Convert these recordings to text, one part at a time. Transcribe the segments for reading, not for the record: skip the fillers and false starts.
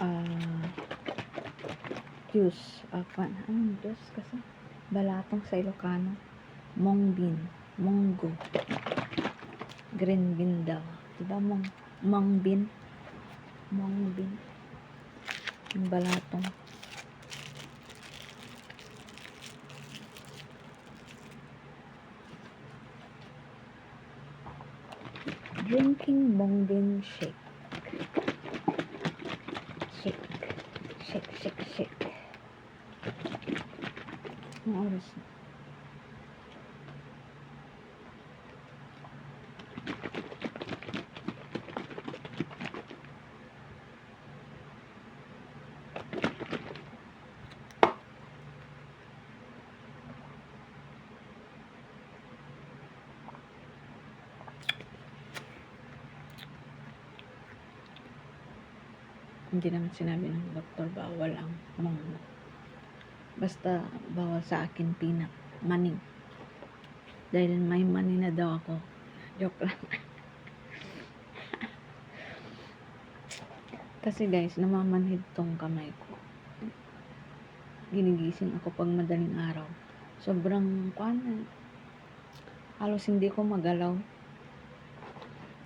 ah, juice. Anong juice kasi? Balatong sa Ilocano. Munggo. Green bean daw. Diba mung bean? Yung balatong. Drinking mung bean shake. Shake. Ang oras na. Hindi naman sinabi ng doktor bawal ang munggo. Basta bawal sa akin peanut, mani. Dahil may mani na daw ako. Joke lang. Kasi guys, namamanhid tong kamay ko. Ginigising ako pag madaling araw. Sobrang halos hindi ko magalaw.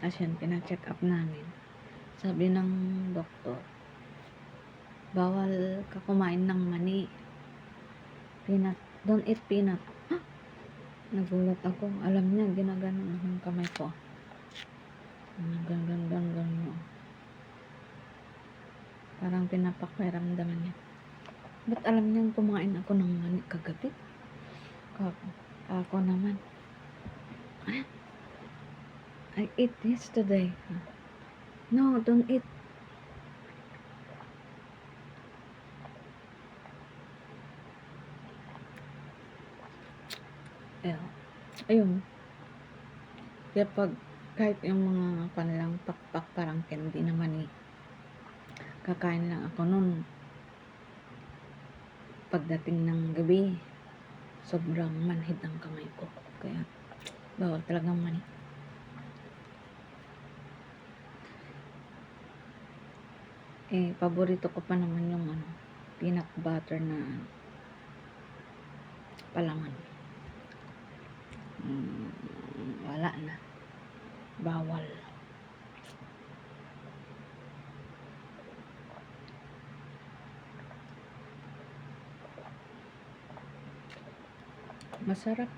As yan, pina-check up namin. Sabi ng doktor, bawal ka kumain ng mani. Peanut. Don't eat peanut. Nagulat ako. Alam niya, ginaganon ang kamay ko. Ganun. Parang pinapakairamdaman niya. Ba't alam niyang kumain ako ng mani kagabi? Ako naman. I ate yesterday. No, don't eat. Ayun. Kaya kahit yung mga kanilang pakpak parang candy naman kakain lang ako nun. Pagdating ng gabi, sobrang manhid ang kamay ko. Kaya bawal talagang mani. Paborito ko pa naman yung peanut butter na palaman. Wala na. Bawal. Masarap.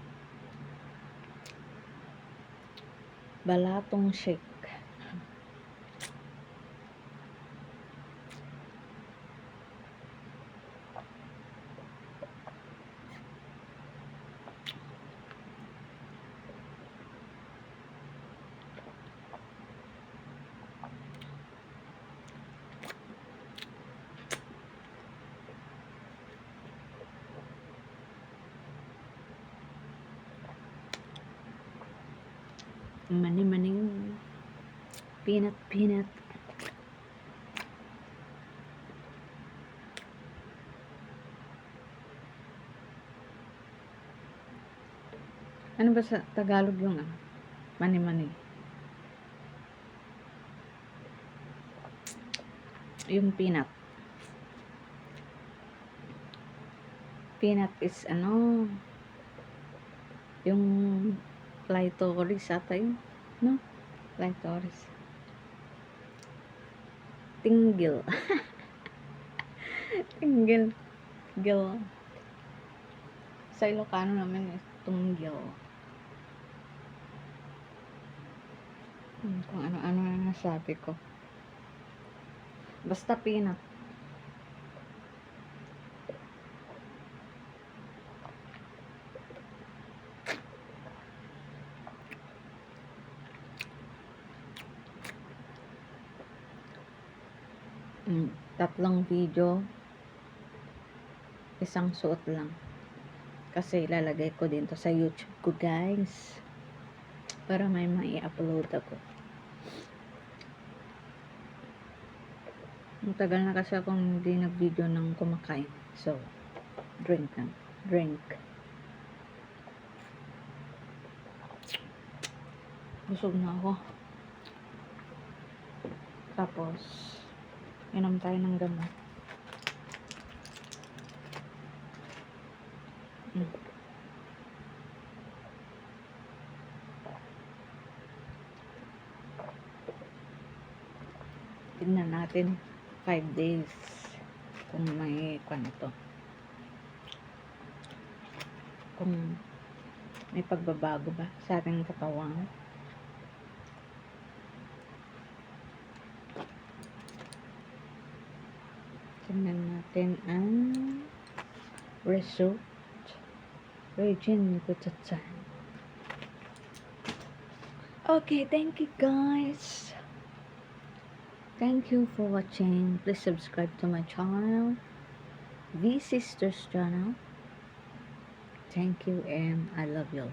Balatong shake. Mani-maning peanut. Ano ba sa Tagalog yung mani-mani? Yung peanut. Peanut is yung clitoris ata yun, no? Clitoris. Tinggil. Gil. Sa Ilocano naman is tunggil. Kung ano-ano na nasabi ko. Basta peanut. Tatlong video, isang suot lang. Kasi ilalagay ko dito sa YouTube ko, guys. Para may mai-upload ako. Matagal na kasi akong hindi nag-video ng kumakain. So, drink. Busog na ako. Tapos, Inom tayo ng gamot. Mm. Tignan natin 5 days kung may ito. Kung may pagbabago ba sa ating katawan. Tignan natin ang result. Regine Gutatan. Okay, thank you guys. Thank you for watching. Please subscribe to my channel, V Sisters channel. Thank you and I love you.